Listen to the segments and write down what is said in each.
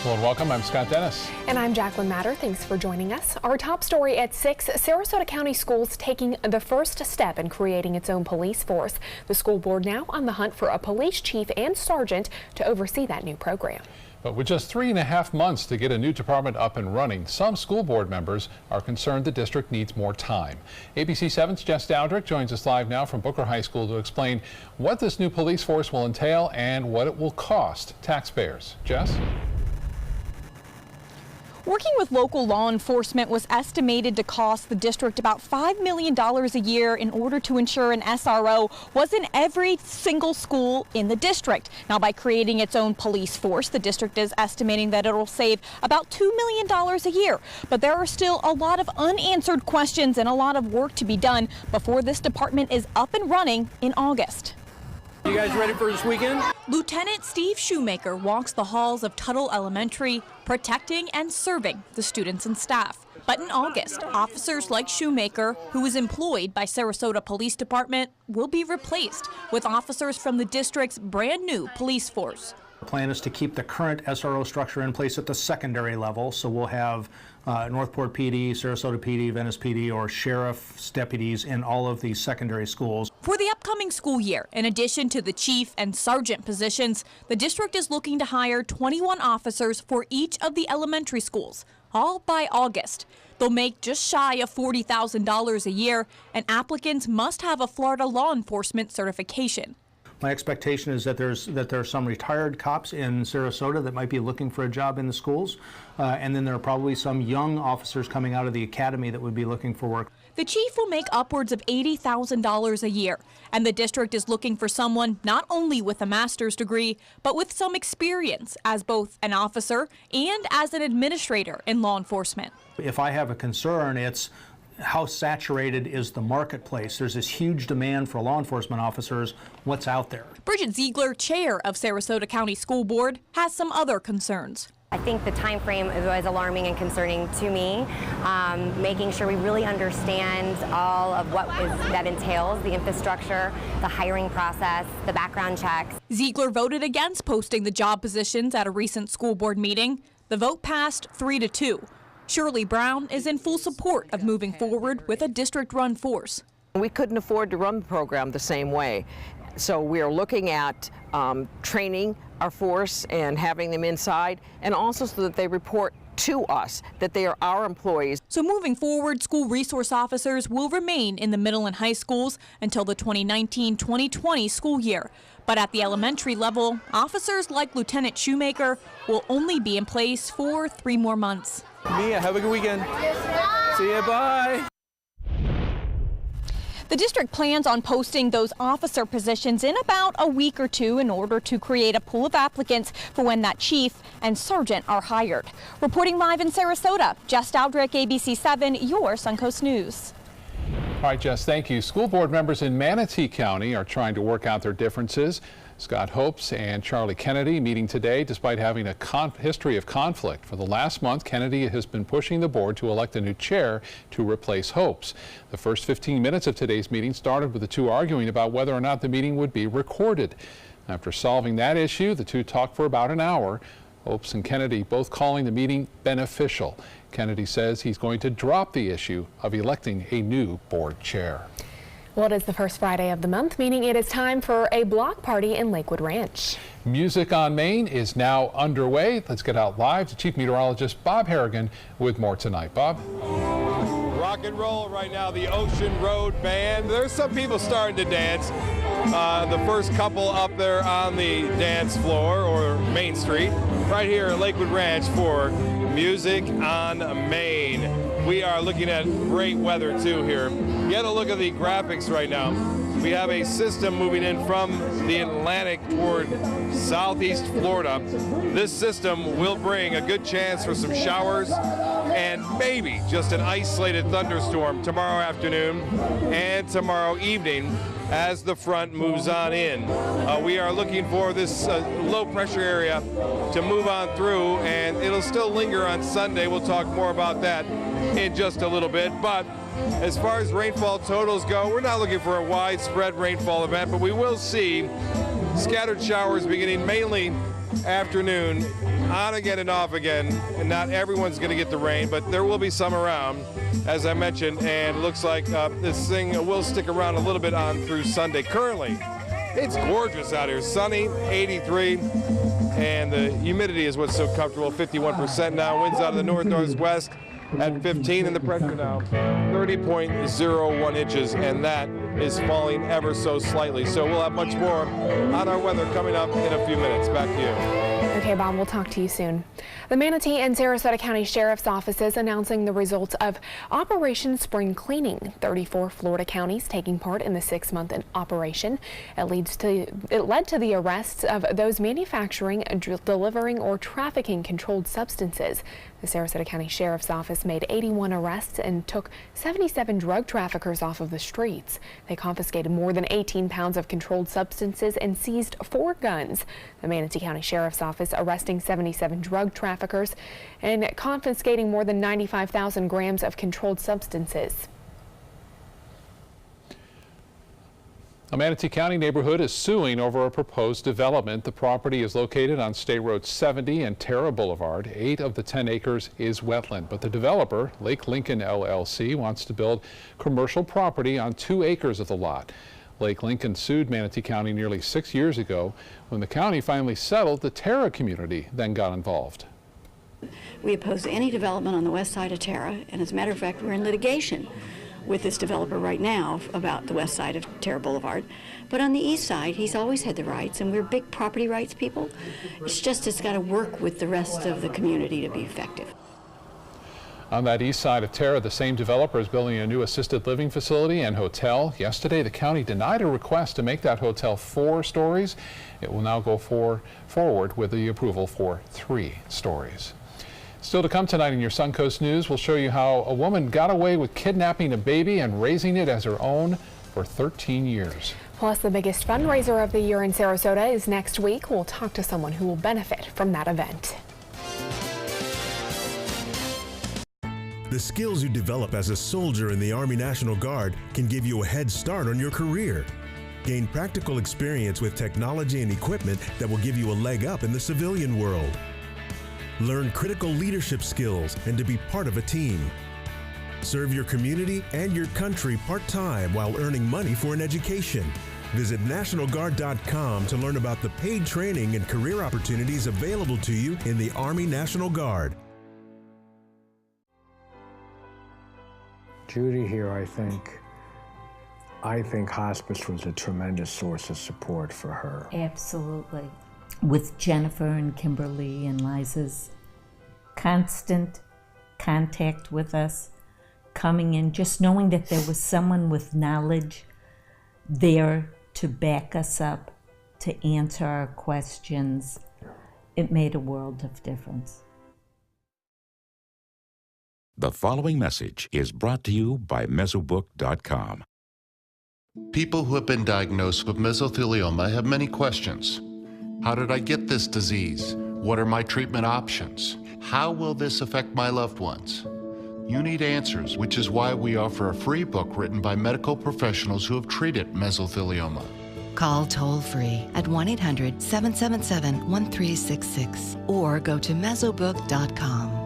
Well, welcome. I'm Scott Dennis. And I'm Jacqueline Matter. Thanks for joining us. Our top story at 6, Sarasota County Schools taking the first step in creating its own police force. The school board now on the hunt for a police chief and sergeant to oversee that new program. But with just 3.5 months to get a new department up and running, some school board members are concerned the district needs more time. ABC 7's Jess Dowdrick joins us live now from Booker High School to explain what this new police force will entail and what it will cost taxpayers. Jess? Working with local law enforcement was estimated to cost the district about $5 million a year in order to ensure an SRO was in every single school in the district. Now, by creating its own police force, the district is estimating that it'll save about $2 million a year. But there are still a lot of unanswered questions and a lot of work to be done before this department is up and running in August. You guys ready for this weekend? Lieutenant Steve Shoemaker walks the halls of Tuttle Elementary, protecting and serving the students and staff. But in August, officers like Shoemaker, who is employed by Sarasota Police Department, will be replaced with officers from the district's brand new police force. The plan is to keep the current SRO structure in place at the secondary level, so we'll have Northport PD, Sarasota PD, Venice PD, or sheriff's deputies in all of these secondary schools. For the upcoming school year, in addition to the chief and sergeant positions, the district is looking to hire 21 officers for each of the elementary schools, all by August. They'll make just shy of $40,000 a year, and applicants must have a Florida law enforcement certification. My expectation is that there are some retired cops in Sarasota that might be looking for a job in the schools, and then there are probably some young officers coming out of the academy that would be looking for work. The chief will make upwards of $80,000 a year, and the district is looking for someone not only with a master's degree, but with some experience as both an officer and as an administrator in law enforcement. If I have a concern, it's how saturated is the marketplace? There's this huge demand for law enforcement officers. What's out there? Bridget Ziegler, chair of Sarasota County School Board, has some other concerns. I think the time frame was alarming and concerning to me, making sure we really understand all of what that entails, the infrastructure, the hiring process, the background checks. Ziegler voted against posting the job positions at a recent school board meeting. The vote passed 3-2. Shirley Brown is in full support of moving forward with a district-run force. We couldn't afford to run the program the same way, so we are looking at training our force and having them inside, and also so that they report to us, that they are our employees. So moving forward, school resource officers will remain in the middle and high schools until the 2019-2020 school year. But at the elementary level, officers like Lieutenant Shoemaker will only be in place for 3 more months. Mia, have a good weekend. See ya, bye. The district plans on posting those officer positions in about a week or 2 in order to create a pool of applicants for when that chief and sergeant are hired. Reporting live in Sarasota, Jess Dowdrick, ABC 7, your Suncoast News. All right, Jess, thank you. School board members in Manatee County are trying to work out their differences. Scott Hopes and Charlie Kennedy meeting today despite having a history of conflict. For the last month, Kennedy has been pushing the board to elect a new chair to replace Hopes. The first 15 minutes of today's meeting started with the two arguing about whether or not the meeting would be recorded. After solving that issue, the two talked for about an hour. Hopes and Kennedy both calling the meeting beneficial. Kennedy says he's going to drop the issue of electing a new board chair. Well, it is the first Friday of the month, meaning it is time for a block party in Lakewood Ranch. Music on Main is now underway. Let's get out live to Chief Meteorologist Bob Harrigan with more tonight. Bob? Rock and roll right now, the Ocean Road Band. There's some people starting to dance. The first couple up there on the dance floor or Main Street, right here at Lakewood Ranch for Music on Main. We are looking at great weather too here. Get a look at the graphics right now. We have a system moving in from the Atlantic toward southeast Florida. This system will bring a good chance for some showers and maybe just an isolated thunderstorm tomorrow afternoon and tomorrow evening as the front moves on in. We are looking for this low pressure area to move on through, and it'll still linger on Sunday. We'll talk more about that in just a little bit. But as far as rainfall totals go, we're not looking for a widespread rainfall event, but we will see scattered showers beginning mainly afternoon, on again and off again. And not everyone's going to get the rain, but there will be some around, as I mentioned. And it looks like this thing will stick around a little bit on through Sunday. Currently, it's gorgeous out here. Sunny, 83. And the humidity is what's so comfortable, 51% now. Winds out of the north-northwest at 15, and the pressure now 30.01 inches, and that is falling ever so slightly. So we'll have much more on our weather coming up in a few minutes. Back to you. Okay, Bob, we'll talk to you soon. The Manatee and Sarasota County Sheriff's Offices announcing the results of Operation Spring Cleaning. 34 Florida counties taking part in the 6-month operation. It led to the arrests of those manufacturing, delivering, or trafficking controlled substances. The Sarasota County Sheriff's Office made 81 arrests and took 77 drug traffickers off of the streets. They confiscated more than 18 pounds of controlled substances and seized 4 guns. The Manatee County Sheriff's Office arresting 77 drug traffickers and confiscating more than 95,000 grams of controlled substances. A Manatee County neighborhood is suing over a proposed development. The property is located on State Road 70 and Terra Boulevard. 8 of the 10 acres is wetland, but the developer, Lake Lincoln LLC, wants to build commercial property on 2 acres of the lot. Lake Lincoln sued Manatee County nearly 6 years ago. When the county finally settled, the Terra community then got involved. We oppose any development on the west side of Terra, and as a matter of fact, we're in litigation with this developer right now about the west side of Terra Boulevard. But on the east side, he's always had the rights, and we're big property rights people. It's got to work with the rest of the community to be effective. On that east side of Terra, the same developer is building a new assisted living facility and hotel. Yesterday, the county denied a request to make that hotel 4 stories. It will now go forward with the approval for 3 stories. Still to come tonight in your Suncoast News, we'll show you how a woman got away with kidnapping a baby and raising it as her own for 13 years. Plus, the biggest fundraiser of the year in Sarasota is next week. We'll talk to someone who will benefit from that event. The skills you develop as a soldier in the Army National Guard can give you a head start on your career. Gain practical experience with technology and equipment that will give you a leg up in the civilian world. Learn critical leadership skills and to be part of a team. Serve your community and your country part-time while earning money for an education. Visit NationalGuard.com to learn about the paid training and career opportunities available to you in the Army National Guard. Judy here, I think hospice was a tremendous source of support for her. Absolutely. With Jennifer and Kimberly and Liza's constant contact with us, coming in, just knowing that there was someone with knowledge there to back us up, to answer our questions, it made a world of difference. The following message is brought to you by Mesobook.com. People who have been diagnosed with mesothelioma have many questions. How did I get this disease? What are my treatment options? How will this affect my loved ones? You need answers, which is why we offer a free book written by medical professionals who have treated mesothelioma. Call toll-free at 1-800-777-1366 or go to Mesobook.com.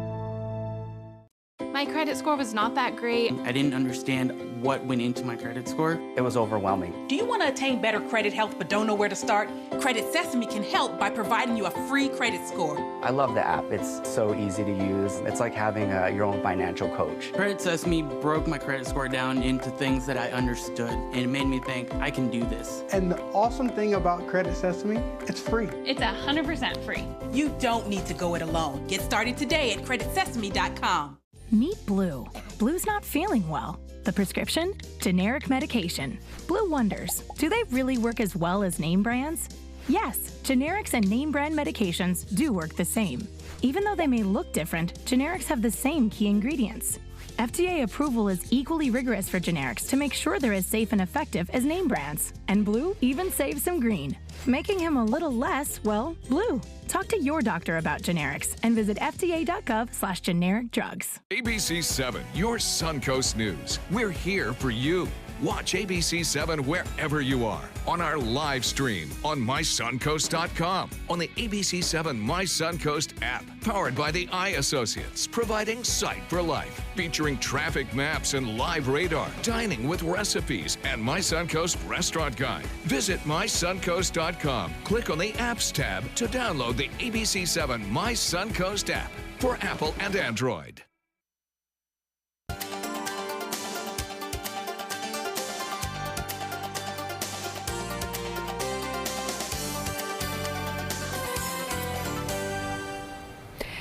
My credit score was not that great. I didn't understand what went into my credit score. It was overwhelming. Do you want to attain better credit health but don't know where to start? Credit Sesame can help by providing you a free credit score. I love the app. It's so easy to use. It's like having your own financial coach. Credit Sesame broke my credit score down into things that I understood, and it made me think, I can do this. And the awesome thing about Credit Sesame, it's free. It's 100% free. You don't need to go it alone. Get started today at creditsesame.com. Meet Blue. Blue's not feeling well. The prescription? Generic medication. Blue wonders, do they really work as well as name brands? Yes, generics and name brand medications do work the same. Even though they may look different, generics have the same key ingredients. FDA approval is equally rigorous for generics to make sure they're as safe and effective as name brands. And Blue even saves some green, making him a little less, well, blue. Talk to your doctor about generics and visit fda.gov/generic drugs. ABC 7, your Suncoast News. We're here for you. Watch ABC7 wherever you are on our live stream on mysuncoast.com, on the ABC7 My Suncoast app, powered by the Eye Associates, providing sight for life, featuring traffic maps and live radar, dining with recipes, and My Suncoast restaurant guide. Visit mysuncoast.com. Click on the Apps tab to download the ABC7 My Suncoast app for Apple and Android.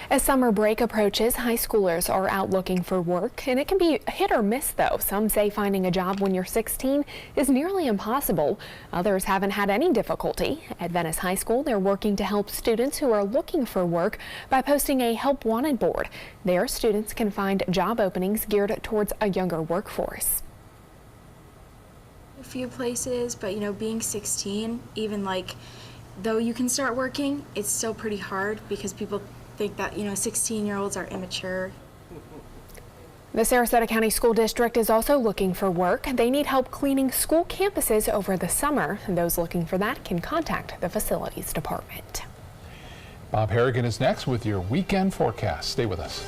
As summer break approaches, high schoolers are out looking for work, and it can be hit or miss though. Some say finding a job when you're 16 is nearly impossible. Others haven't had any difficulty. At Venice High School, they're working to help students who are looking for work by posting a Help Wanted board. There, students can find job openings geared towards a younger workforce. A few places, but you know, being 16, even though you can start working, it's still pretty hard because people think that, 16-year-olds are immature. The Sarasota County School District is also looking for work. They need help cleaning school campuses over the summer. Those looking for that can contact the Facilities Department. Bob Harrigan is next with your weekend forecast. Stay with us.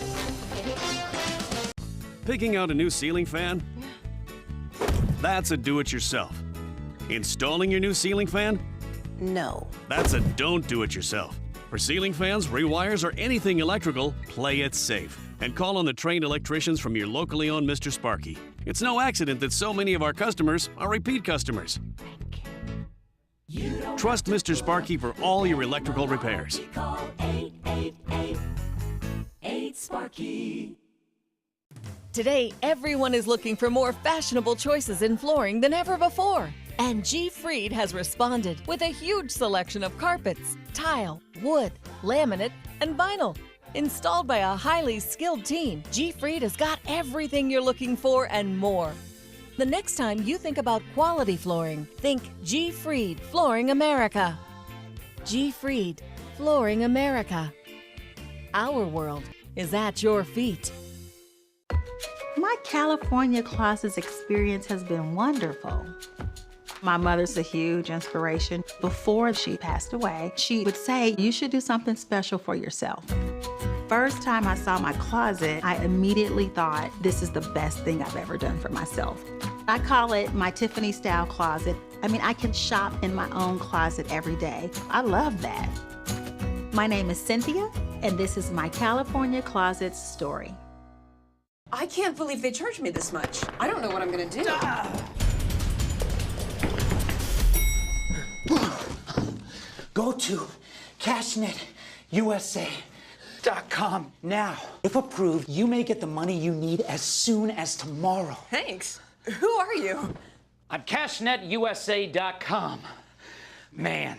Picking out a new ceiling fan? That's a do-it-yourself. Installing your new ceiling fan? No. That's a don't do-it-yourself. For ceiling fans, rewires, or anything electrical, play it safe. And call on the trained electricians from your locally owned Mr. Sparky. It's no accident that so many of our customers are repeat customers. Trust Mr. Sparky for all your electrical repairs. Call 888-8-SPARKY. Today, everyone is looking for more fashionable choices in flooring than ever before. And G. Fried has responded with a huge selection of carpets, tile, wood, laminate, and vinyl. Installed by a highly skilled team, G. Fried has got everything you're looking for and more. The next time you think about quality flooring, think G. Fried Flooring America. G. Fried Flooring America. Our world is at your feet. My California Closets experience has been wonderful. My mother's a huge inspiration. Before she passed away, she would say, you should do something special for yourself. First time I saw my closet, I immediately thought, this is the best thing I've ever done for myself. I call it my Tiffany style closet. I can shop in my own closet every day. I love that. My name is Cynthia, and this is my California Closets story. I can't believe they charged me this much. I don't know what I'm gonna do. Go to CashNetUSA.com now. If approved, you may get the money you need as soon as tomorrow. Thanks. Who are you? I'm CashNetUSA.com. Man.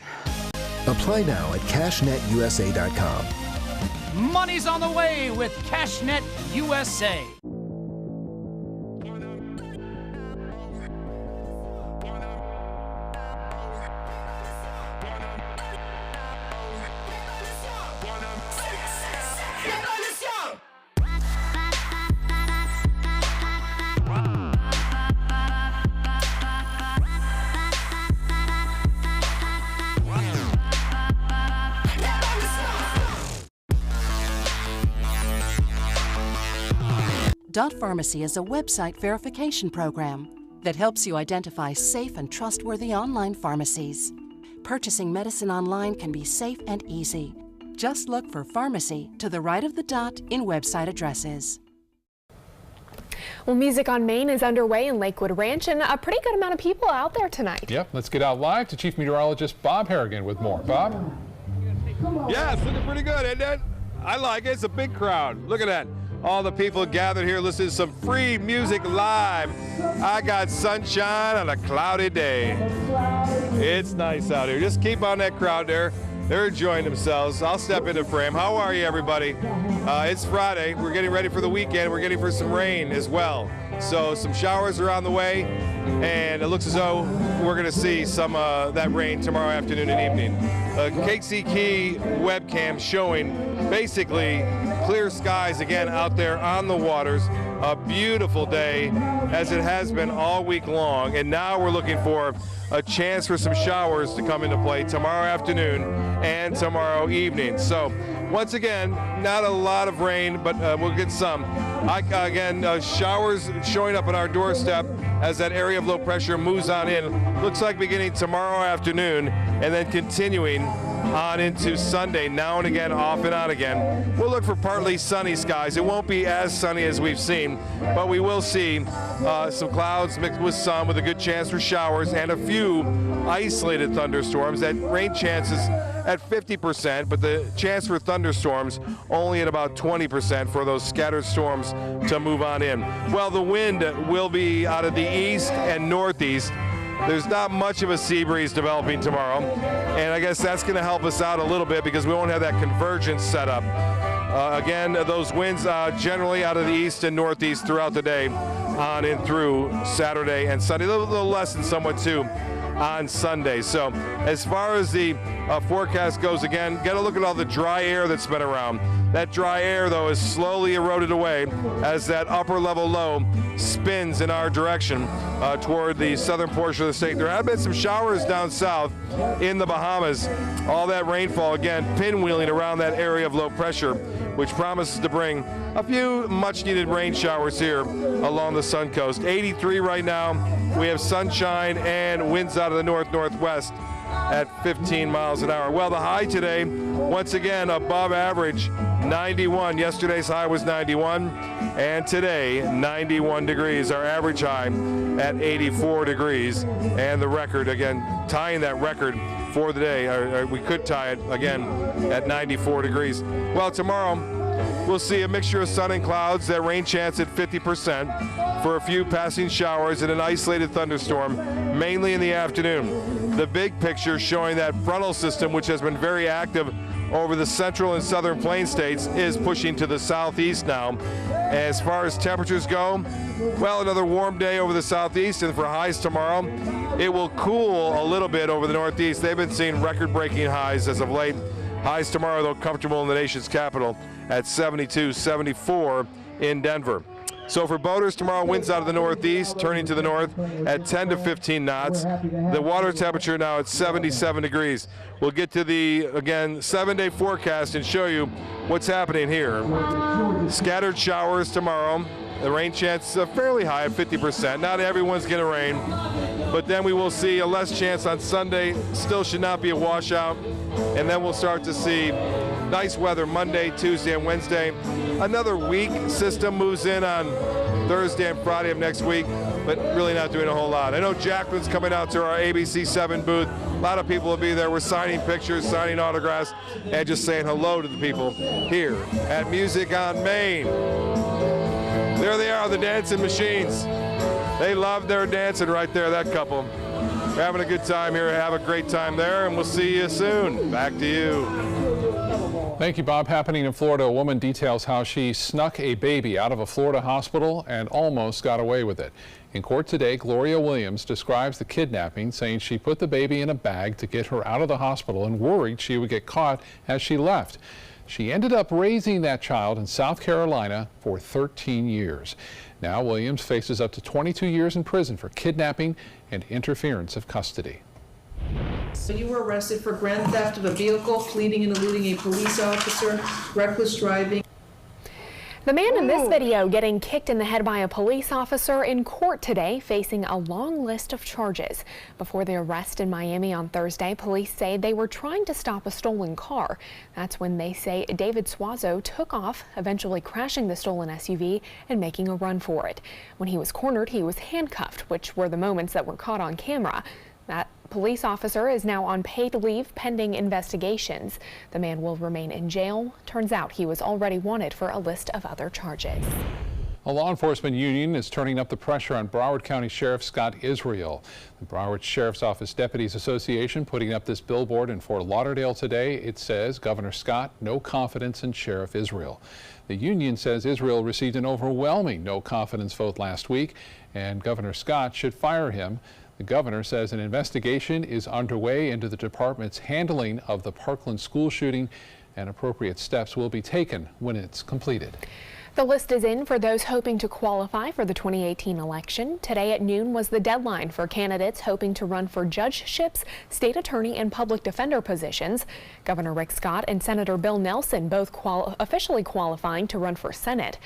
Apply now at CashNetUSA.com. Money's on the way with CashNet USA. Dot Pharmacy is a website verification program that helps you identify safe and trustworthy online pharmacies. Purchasing medicine online can be safe and easy. Just look for pharmacy to the right of the dot in website addresses. Well, Music on Main is underway in Lakewood Ranch, and a pretty good amount of people out there tonight. Yep, let's get out live to Chief Meteorologist Bob Harrigan with more. Bob? Yeah, it's looking pretty good, isn't it? I like it. It's a big crowd. Look at that. All the people gathered here listening to some free music live. I got sunshine on a cloudy day. It's nice out here. Just keep on that crowd there. They're enjoying themselves. I'll step into frame. How are you, everybody? It's Friday. We're getting ready for the weekend. We're getting for some rain as well. So some showers are on the way, and it looks as though we're going to see some that rain tomorrow afternoon and evening. KCKey webcam showing basically clear skies again out there on the waters. a beautiful day as it has been all week long, and now we're looking for a chance for some showers to come into play tomorrow afternoon and tomorrow evening. So once again, not a lot of rain, but we'll get some. Showers showing up on our doorstep as that area of low pressure moves on in. Looks like beginning tomorrow afternoon and then continuing on into Sunday, now and again, off and on again. We'll look for partly sunny skies. It won't be as sunny as we've seen, but we will see some clouds mixed with sun with a good chance for showers and a few isolated thunderstorms. That rain chances at 50%, but the chance for thunderstorms only at about 20% for those scattered storms to move on in. Well, the wind will be out of the east and northeast. There's not much of a sea breeze developing tomorrow, and I guess that's going to help us out a little bit because we won't have that convergence set up. Again, those winds generally out of the east and northeast throughout the day on in through Saturday and Sunday. A little less than somewhat too on Sunday. So as far as the forecast goes, again, got to look at all the dry air that's been around. That dry air, though, is slowly eroded away as that upper level low spins in our direction toward the southern portion of the state. There have been some showers down south in the Bahamas. All that rainfall, again, pinwheeling around that area of low pressure, which promises to bring a few much-needed rain showers here along the Sun Coast. 83 right now. We have sunshine and winds out of the north-northwest at 15 miles an hour. Well, the high today, once again, above average, 91. Yesterday's high was 91, and today, 91 degrees. Our average high at 84 degrees, and the record, again, tying that record for the day. Or we could tie it, again, at 94 degrees. Well, tomorrow, we'll see a mixture of sun and clouds, that rain chance at 50% for a few passing showers and an isolated thunderstorm, mainly in the afternoon. The big picture showing that frontal system, which has been very active over the central and southern plain states, is pushing to the southeast now. As far as temperatures go, well, another warm day over the southeast, and for highs tomorrow, it will cool a little bit over the northeast. They've been seeing record-breaking highs as of late. Highs tomorrow, though, comfortable in the nation's capital at 72, 74 in Denver. So for boaters tomorrow, winds out of the northeast, turning to the north at 10 to 15 knots. The water temperature now at 77 degrees. We'll get to the, again, 7-day forecast and show you what's happening here. Scattered showers tomorrow. The rain chance is fairly high at 50%. Not everyone's going to rain, but then we will see a less chance on Sunday. Still should not be a washout. And then we'll start to see nice weather Monday, Tuesday, and Wednesday. Another weak system moves in on Thursday and Friday of next week, but really not doing a whole lot. I know Jacqueline's coming out to our ABC7 booth. A lot of people will be there. We're signing pictures, signing autographs, and just saying hello to the people here at Music on Main. There they are, the dancing machines. They love their dancing right there, that couple. We're having a good time here. Have a great time there, and we'll see you soon. Back to you. Thank you, Bob. Happening in Florida, a woman details how she snuck a baby out of a Florida hospital and almost got away with it. In court today, Gloria Williams describes the kidnapping, saying she put the baby in a bag to get her out of the hospital and worried she would get caught as she left. She ended up raising that child in South Carolina for 13 years. Now Williams faces up to 22 years in prison for kidnapping and interference of custody. So you were arrested for grand theft of a vehicle, fleeing and eluding a police officer, reckless driving. The man in this video getting kicked in the head by a police officer in court today, facing a long list of charges. Before the arrest in Miami on Thursday, police say they were trying to stop a stolen car. That's when they say David Suazo took off, eventually crashing the stolen SUV and making a run for it. When he was cornered, he was handcuffed, which were the moments that were caught on camera. That police officer is now on paid leave pending investigations. The man will remain in jail. Turns out he was already wanted for a list of other charges. A law enforcement union is turning up the pressure on Broward County Sheriff Scott Israel. The Broward Sheriff's Office Deputies Association putting up this billboard in Fort Lauderdale today. It says, Governor Scott, no confidence in Sheriff Israel. The union says Israel received an overwhelming no confidence vote last week, and Governor Scott should fire him. The governor says an investigation is underway into the department's handling of the Parkland school shooting, and appropriate steps will be taken when it's completed. The list is in for those hoping to qualify for the 2018 election. Today at noon was the deadline for candidates hoping to run for judgeships, state attorney, and public defender positions. Governor Rick Scott and Senator Bill Nelson both officially qualifying to run for Senate.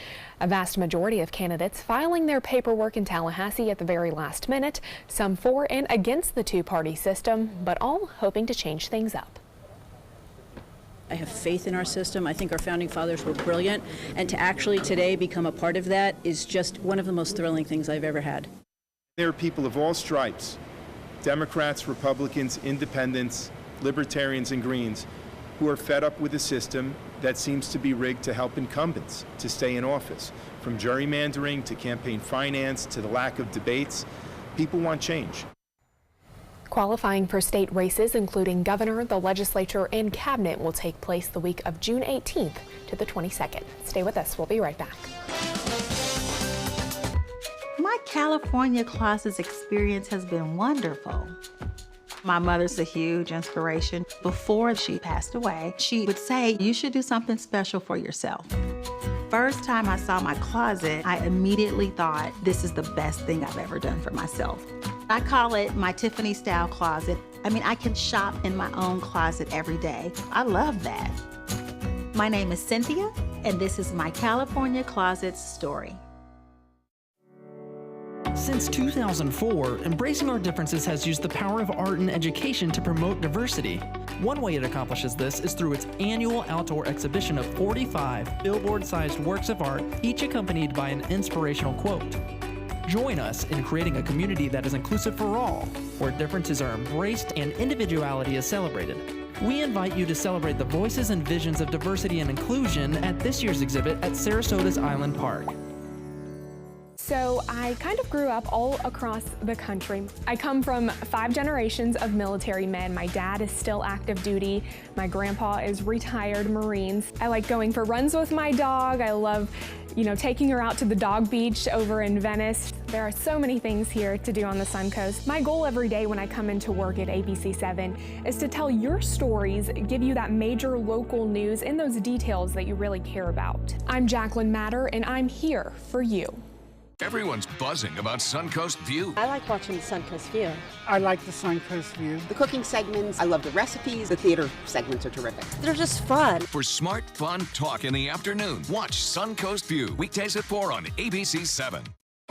A vast majority of candidates filing their paperwork in Tallahassee at the very last minute, some for and against the two-party system, but all hoping to change things up. I have faith in our system. I think our founding fathers were brilliant, and to actually today become a part of that is just one of the most thrilling things I've ever had. There are people of all stripes, Democrats, Republicans, independents, libertarians, and Greens, who are fed up with a system that seems to be rigged to help incumbents to stay in office. From gerrymandering to campaign finance to the lack of debates, people want change. Qualifying for state races, including governor, the legislature, and cabinet, will take place the week of June 18th to the 22nd. Stay with us. We'll be right back. My California closets experience has been wonderful. My mother's a huge inspiration. Before she passed away, she would say, you should do something special for yourself. First time I saw my closet, I immediately thought, this is the best thing I've ever done for myself. I call it my Tiffany style closet. I mean, I can shop in my own closet every day. I love that. My name is Cynthia, and this is my California Closets story. Since 2004, Embracing Our Differences has used the power of art and education to promote diversity. One way it accomplishes this is through its annual outdoor exhibition of 45 billboard-sized works of art, each accompanied by an inspirational quote. Join us in creating a community that is inclusive for all, where differences are embraced and individuality is celebrated. We invite you to celebrate the voices and visions of diversity and inclusion at this year's exhibit at Sarasota's Island Park. So I kind of grew up all across the country. I come from 5 generations of military men. My dad is still active duty. My grandpa is retired Marines. I like going for runs with my dog. I love, taking her out to the dog beach over in Venice. There are so many things here to do on the Suncoast. My goal every day when I come into work at ABC7 is to tell your stories, give you that major local news and those details that you really care about. I'm Jacqueline Matter, and I'm here for you. Everyone's buzzing about Suncoast View. I like watching the Suncoast View. I like the Suncoast View. The cooking segments, I love the recipes. The theater segments are terrific. They're just fun. For smart, fun talk in the afternoon, watch Suncoast View, weekdays at 4 on ABC7.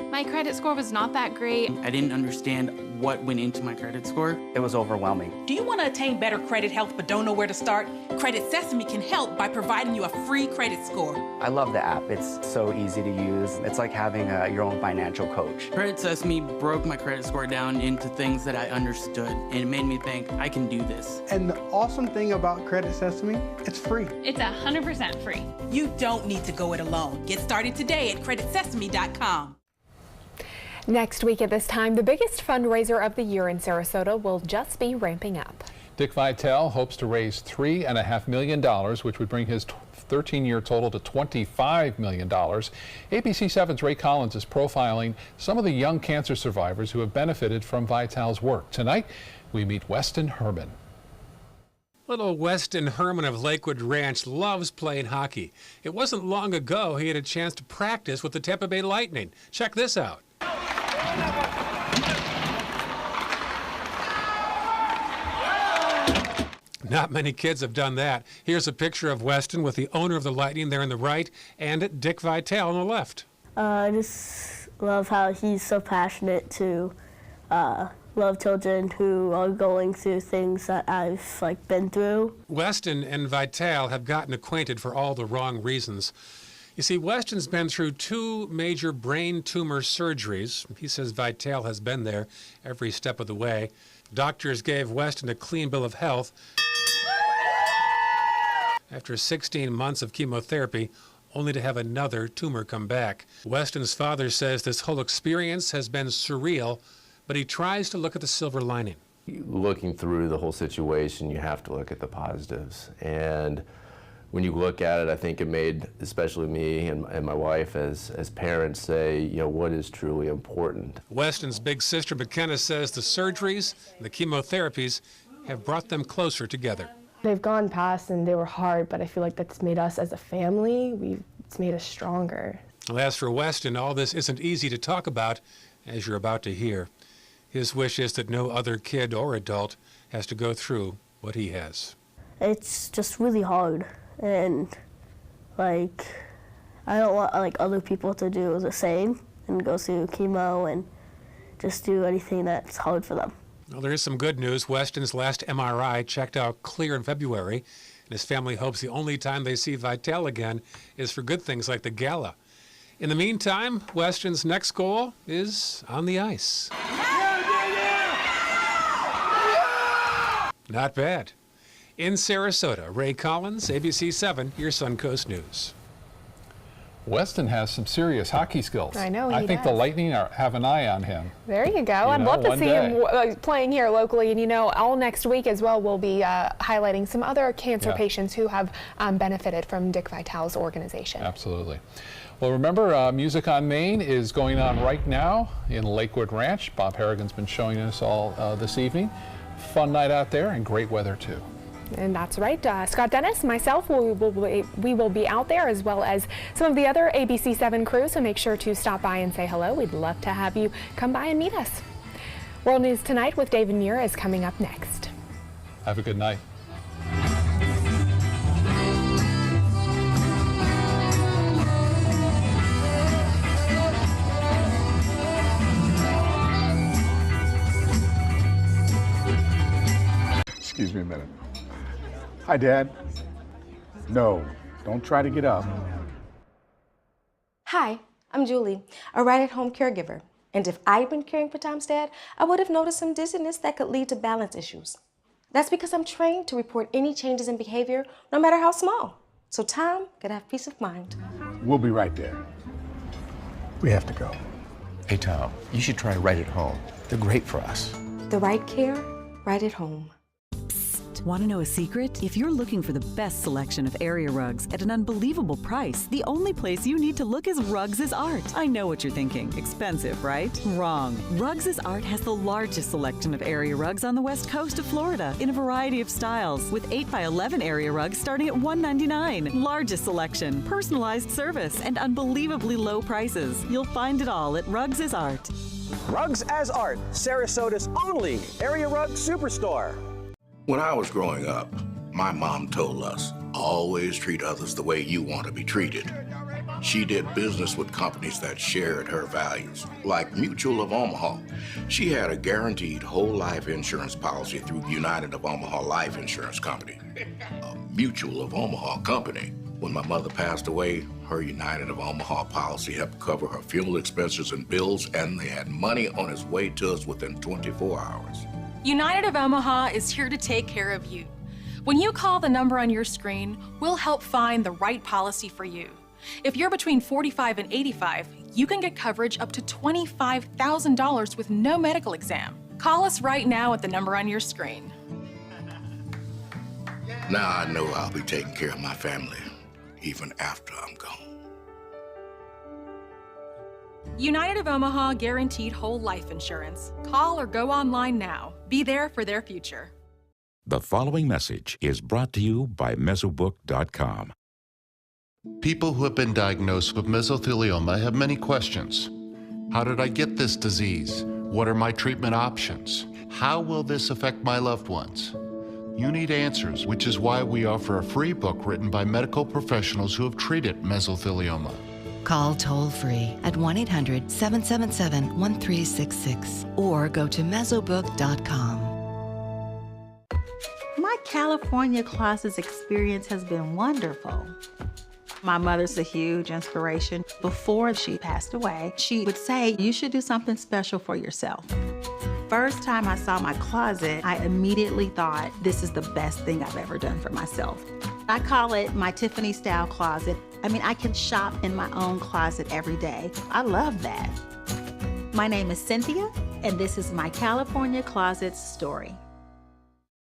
My credit score was not that great. I didn't understand what went into my credit score. It was overwhelming. Do you want to attain better credit health but don't know where to start? Credit Sesame can help by providing you a free credit score. I love the app. It's so easy to use. It's like having your own financial coach. Credit Sesame broke my credit score down into things that I understood, and it made me think, I can do this. And the awesome thing about Credit Sesame, it's free. It's 100% free. You don't need to go it alone. Get started today at creditsesame.com. Next week at this time, the biggest fundraiser of the year in Sarasota will just be ramping up. Dick Vitale hopes to raise $3.5 million, which would bring his 13-year total to $25 million. ABC7's Ray Collins is profiling some of the young cancer survivors who have benefited from Vitale's work. Tonight, we meet Weston Herman. Little Weston Herman of Lakewood Ranch loves playing hockey. It wasn't long ago he had a chance to practice with the Tampa Bay Lightning. Check this out. Not many kids have done that. Here's a picture of Weston with the owner of the Lightning there on the right and Dick Vitale on the left. I just love how he's so passionate to love children who are going through things that I've been through. Weston and Vitale have gotten acquainted for all the wrong reasons. You see, Weston's been through 2 major brain tumor surgeries. He says Vitale has been there every step of the way. Doctors gave Weston a clean bill of health. After 16 months of chemotherapy, only to have another tumor come back. Weston's father says this whole experience has been surreal, but he tries to look at the silver lining. Looking through the whole situation, you have to look at the positives. And when you look at it, I think it made, especially me and my wife as parents, say, what is truly important. Weston's big sister McKenna says the surgeries and the chemotherapies have brought them closer together. They've gone past and they were hard, but I feel like that's made us as a family. We've It's made us stronger. Well, as for Weston, all this isn't easy to talk about, as you're about to hear. His wish is that no other kid or adult has to go through what he has. It's just really hard, and like I don't want like other people to do the same and go through chemo and just do anything that's hard for them. Well, there is some good news. Weston's last MRI checked out clear in February, and his family hopes the only time they see Vitale again is for good things like the gala. In the meantime, Weston's next goal is on the ice. Not bad. In Sarasota, Ray Collins, ABC 7, your Suncoast News. Weston has some serious hockey skills. I know he I think does. the Lightning have an eye on him. There you go. I'd love to see him playing here locally. And, all next week as well, we'll be highlighting some other cancer patients who have benefited from Dick Vitale's organization. Absolutely. Well, remember, Music on Main is going on right now in Lakewood Ranch. Bob Harrigan's been showing us all this evening. Fun night out there and great weather, too. And that's right. Scott Dennis, myself, we will be out there, as well as some of the other ABC 7 crew, so make sure to stop by and say hello. We'd love to have you come by and meet us. World News Tonight with David Muir is coming up next. Have a good night. Excuse me a minute. Hi, Dad. No, don't try to get up. Hi, I'm Julie, a right-at-home caregiver. And if I'd been caring for Tom's dad, I would have noticed some dizziness that could lead to balance issues. That's because I'm trained to report any changes in behavior, no matter how small. So Tom could have peace of mind. We'll be right there. We have to go. Hey, Tom, you should try Right at Home. They're great for us. The right care, right at home. Want to know a secret? If you're looking for the best selection of area rugs at an unbelievable price, the only place you need to look is Rugs is Art. I know what you're thinking. Expensive, right? Wrong. Rugs is Art has the largest selection of area rugs on the west coast of Florida in a variety of styles, with 8x11 area rugs starting at $199. Largest selection, personalized service, and unbelievably low prices. You'll find it all at Rugs is Art. Rugs as Art, Sarasota's only area rug superstore. When I was growing up, my mom told us, always treat others the way you want to be treated. She did business with companies that shared her values, like Mutual of Omaha. She had a guaranteed whole life insurance policy through United of Omaha Life Insurance Company, a Mutual of Omaha company. When my mother passed away, her United of Omaha policy helped cover her funeral expenses and bills, and they had money on its way to us within 24 hours. United of Omaha is here to take care of you. When you call the number on your screen, we'll help find the right policy for you. If you're between 45 and 85, you can get coverage up to $25,000 with no medical exam. Call us right now at the number on your screen. Now I know I'll be taking care of my family, even after I'm gone. United of Omaha guaranteed whole life insurance. Call or go online now. Be there for their future. The following message is brought to you by Mesobook.com. People who have been diagnosed with mesothelioma have many questions. How did I get this disease? What are my treatment options? How will this affect my loved ones? You need answers, which is why we offer a free book written by medical professionals who have treated mesothelioma. Call toll-free at 1-800-777-1366 or go to Mesobook.com. My California closets experience has been wonderful. My mother's a huge inspiration. Before she passed away, she would say, you should do something special for yourself. First time I saw my closet, I immediately thought, this is the best thing I've ever done for myself. I call it my Tiffany style closet. I mean, I can shop in my own closet every day. I love that. My name is Cynthia, and this is my California Closets story.